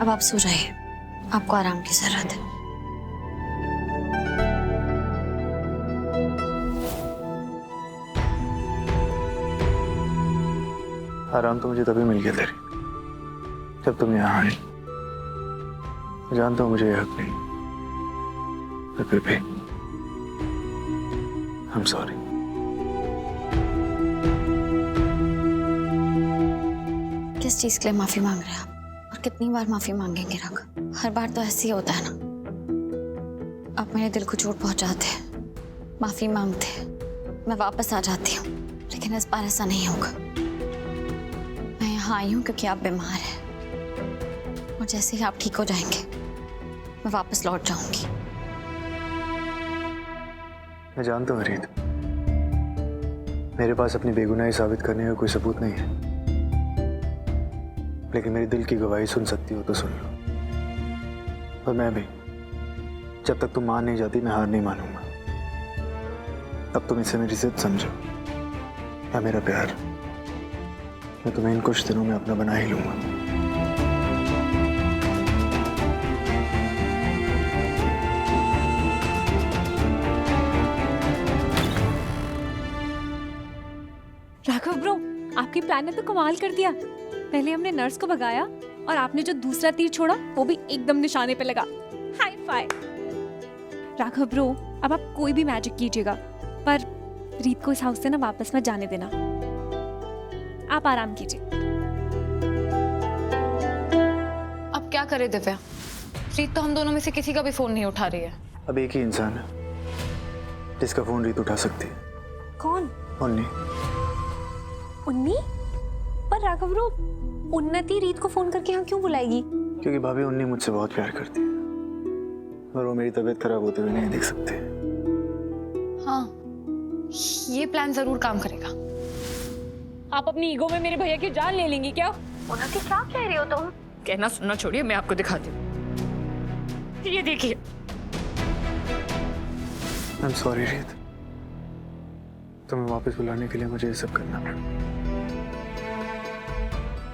अब आप सो जाइए, आपको आराम की जरूरत है। आराम तो मुझे तभी मिल गया तेरी, जब तुम यहाँ आई। जानता हूँ मुझे ये हक नहीं, पर फिर भी I'm sorry। किस चीज के लिए माफी मांग रहे हैं आप, और कितनी बार माफी मांगेंगे राघव? हर बार तो ऐसे ही होता है ना, आप मेरे दिल को चोट पहुंचाते हैं, माफी मांगते हैं, मैं वापस आ जाती हूँ, लेकिन इस बार ऐसा नहीं होगा। मैं यहाँ आई हूँ क्योंकि आप बीमार हैं, और जैसे ही आप ठीक हो जाएंगे मैं वापस लौट जाऊंगी। मैं जानता हूँ रीत, मेरे पास अपनी बेगुनाही साबित करने का कोई सबूत नहीं है, लेकिन मेरे दिल की गवाही सुन सकती हो तो सुन लो। और मैं भी, जब तक तुम मान नहीं जाती मैं हार नहीं मानूंगा। अब तुम इसे मेरी जिद समझो या मेरा प्यार, मैं तुम्हें इन कुछ दिनों में अपना बना ही लूंगा। राघव ब्रो, आपकी प्लान ने तो कमाल कर दिया। पहले हमने नर्स को भगाया और आपने जो दूसरा तीर छोड़ा वो भी एकदम निशाने पे लगा। Hi fi. राघव ब्रो, अब आप कोई भी मैजिक कीजिएगा, पर रीत को इस हाउस से ना वापस मत जाने देना। आप आराम कीजिए। अब क्या करे दिव्या? रीत तो हम दोनों में से किसी का भी फोन नहीं उठा रही है। अब एक ही इंसान है जिसका फोन रीत उठा सकती है। कौन? उन्नी। उन्नी? पर राघव ब्रो, उन्नति रीत को फोन करके यहाँ क्यों बुलाएगी? क्योंकि भाभी उन्नी मुझसे बहुत प्यार करती है और वो मेरी तबीयत खराब होते हुए नहीं देख सकते। हाँ, ये प्लान जरूर काम करेगा। आप अपनी ईगो में मेरे भैया की जान ले लेंगी क्या? उन्नति, क्या कह रही हो तुम? कहना सुनना छोड़िए, मैं आपको दिखाती हूँ। ये देखिए। I'm sorry रीत, तुम्हें वापस बुलाने के लिए मुझे ये सब करना पड़ा,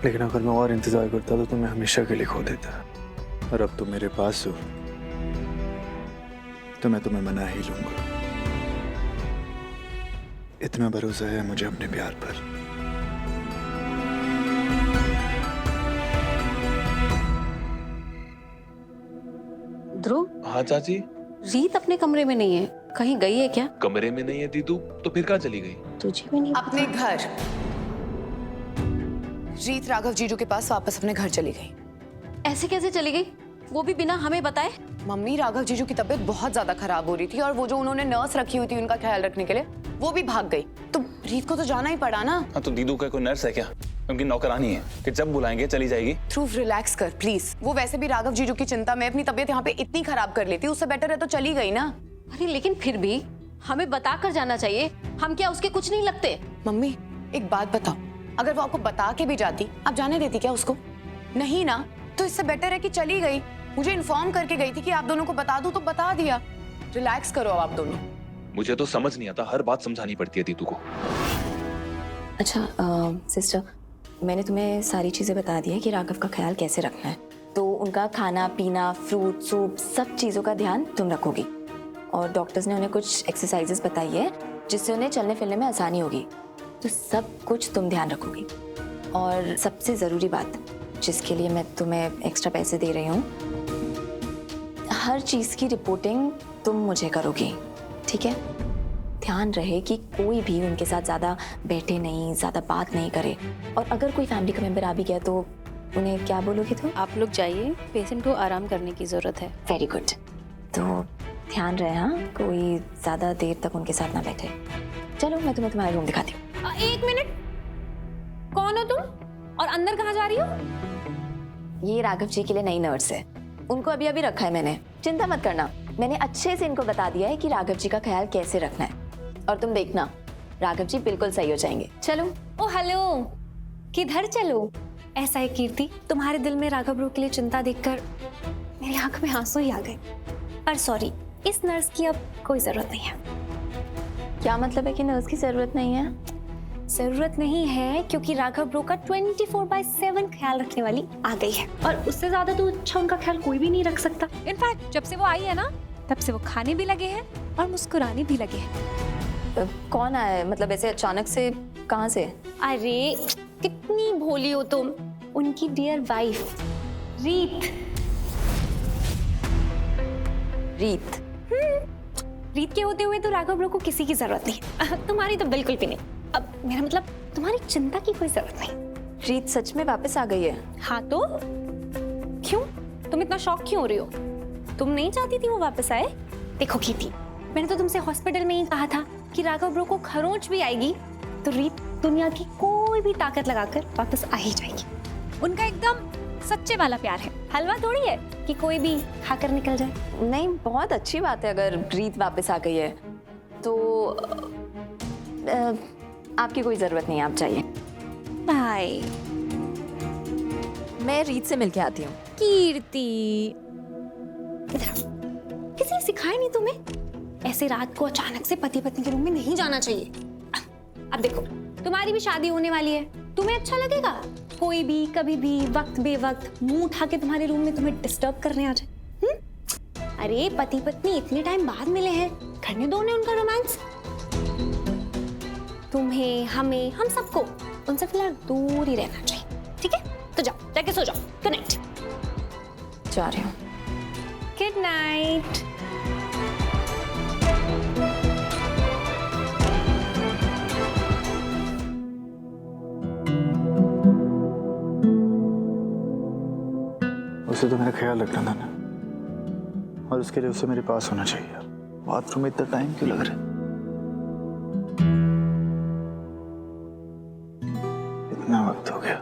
लेकिन अगर मैं और इंतजार करता तो तुम्हें हमेशा के लिए खो देता। और अब तुम मेरे पास हो तो मैं तुम्हें मना ही लूंगा। इतना भरोसा है मुझे अपने प्यार पर। ध्रुव, हाँ चाची। रीत अपने कमरे में नहीं है, कहीं गई है क्या? कमरे में नहीं है दीदू, तो फिर कहाँ चली गई? तुझे भी नहीं अपने घर। रीत राघव जीजू के पास वापस अपने घर चली गई। ऐसे कैसे चली गई, वो भी बिना हमें बताए? मम्मी, राघव जीजू की तबीयत बहुत ज्यादा खराब हो रही थी और वो जो उन्होंने नर्स रखी हुई थी उनका ख्याल रखने के लिए, वो भी भाग गई। तो रीत को तो जाना ही पड़ा ना। हाँ, तो दीदू का कोई नर्स है क्या? उनकी नौकरानी है कि जब बुलाएंगे चली जाएगी। ध्रुव, रिलैक्स कर प्लीज। वो वैसे भी राघव जीजू की चिंता में अपनी तबीयत यहाँ पे इतनी खराब कर लेती, उससे बेटर है तो चली गई ना। अरे लेकिन फिर भी हमें बता कर जाना चाहिए, हम क्या उसके कुछ नहीं लगते? मम्मी, एक बात बताओ, अगर वो आपको बता के भी जाती, आप जाने देती क्या उसको? नहीं ना, तो इससे बेटर है कि चली गई। मुझे इन्फॉर्म करके गई थी कि आप दोनों को बता दूं, तो बता दिया। रिलैक्स करो अब आप दोनों। मुझे तो समझ नहीं आता, हर बात समझानी पड़ती है दीदू को। अच्छा सिस्टर, मैंने तुम्हें सारी चीज़ें बता दी है कि राघव का ख्याल कैसे रखना है। तो उनका खाना पीना, फ्रूट सूप, सब चीज़ों का ध्यान तुम रखोगी। और डॉक्टर्स ने उन्हें कुछ एक्सरसाइजेस बताई है जिससे उन्हें चलने फिरने में आसानी होगी। तो सब कुछ तुम ध्यान रखोगी। और सबसे ज़रूरी बात, जिसके लिए मैं तुम्हें एक्स्ट्रा पैसे दे रही हूँ, हर चीज़ की रिपोर्टिंग तुम मुझे करोगी, ठीक है? ध्यान रहे कि कोई भी उनके साथ ज़्यादा बैठे नहीं, ज़्यादा बात नहीं करे। और अगर कोई फैमिली का मेंबर आ भी गया तो उन्हें क्या बोलोगी तुम? आप लोग जाइए, पेशेंट को आराम करने की जरूरत है। Very good. तो ध्यान रहे, हाँ, कोई ज़्यादा देर तक उनके साथ ना बैठे। चलो मैं तुम्हें तुम्हारा रूम दिखाती हूँ। एक मिनट, कौन हो तुम और अंदर कहाँ जा रही हो? ये राघव जी के लिए नई नर्स है, उनको अभी अभी रखा है मैंने। चिंता मत करना, मैंने अच्छे से इनको बता दिया है कि राघव जी का ख्याल कैसे रखना है। और तुम देखना, राघव जी बिल्कुल सही हो जाएंगे। चलो। ओ हेलो, किधर चलो? ऐसा है कीर्ति, तुम्हारे दिल में राघव ब्रो के लिए चिंता देखकर मेरी आंख में आंसू ही आ गए। पर सॉरी, इस नर्स की अब कोई जरूरत नहीं है। क्या मतलब है कि नर्स की जरूरत नहीं है? जरूरत नहीं है, क्योंकि राघव ब्रो का 24/7 ख्याल रखने वाली आ गई है, और उससे ज्यादा तो अच्छा उनका ख्याल कोई भी नहीं रख सकता। इनफैक्ट जब से वो आई है ना, तब से वो खाने भी लगे हैं और मुस्कुराने भी लगे हैं। कौन आया है? मतलब ऐसे अचानक से कहाँ से? अरे कितनी भोली हो तुम, उनकी डियर वाइफ रीत। रीत? रीत के होते हुए तो राघव ब्रो को किसी की जरूरत नहीं, तुम्हारी तो बिल्कुल भी नहीं। अब मेरा मतलब तुम्हारी चिंता की कोई जरूरत नहीं। रीत सच में वापस आ गई है? हाँ तो क्यों, तुम इतना शॉक क्यों हो रही हो? तुम नहीं चाहती थी वो वापस आए? देखो कीर्ति, मैंने तो तुमसे हॉस्पिटल में ही कहा था कि राघव ब्रो को खरोंच भी आएगी तो रीत दुनिया की कोई भी ताकत लगाकर वापस आ ही जाएगी। उनका एकदम सच्चे वाला प्यार है, हलवा थोड़ी है कि कोई भी खाकर निकल जाए। नहीं, बहुत अच्छी बात है अगर रीत वापस आ गई है तो आपकी कोई जरूरत नहीं, आप जाइए। बाय। मैं रीत से मिलके आती हूँ। कीर्ति, किसी ने सिखाया नहीं तुम्हें ऐसे रात को अचानक से पति पत्नी के रूम में नहीं जाना चाहिए? अब देखो, तुम्हारी भी शादी होने वाली है, तुम्हें अच्छा लगेगा कोई भी कभी भी वक्त बेवक्त मुंह उठा के तुम्हारे रूम में तुम्हें डिस्टर्ब करने आ जाए? अरे पति पत्नी इतने टाइम बाद मिले हैं, करने दो उन्हें उनका रोमांस। तुम्हें, हमें, हम सबको उनसे फिलहाल दूर ही रहना चाहिए, ठीक है? तो जाओ, जाके सो जाओ। Good night. जा रही हूँ। Good night. उसे तो मेरा ख्याल रखना था ना, और उसके लिए उसे मेरे पास होना चाहिए। बाथरूम में इतना टाइम क्यों लग रहा है? इतना वक्त हो गया।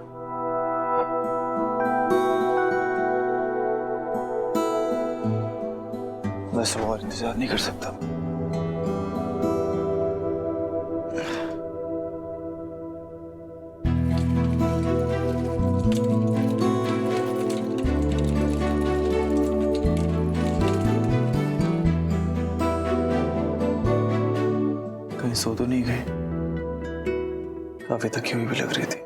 बस और इंतजार नहीं कर सकता। कहीं सो तो नहीं गए? काफी थकी हुई भी लग रही थी।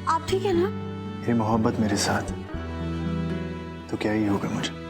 आप ठीक है ना? ये मोहब्बत मेरे साथ तो क्या ही होगा मुझे।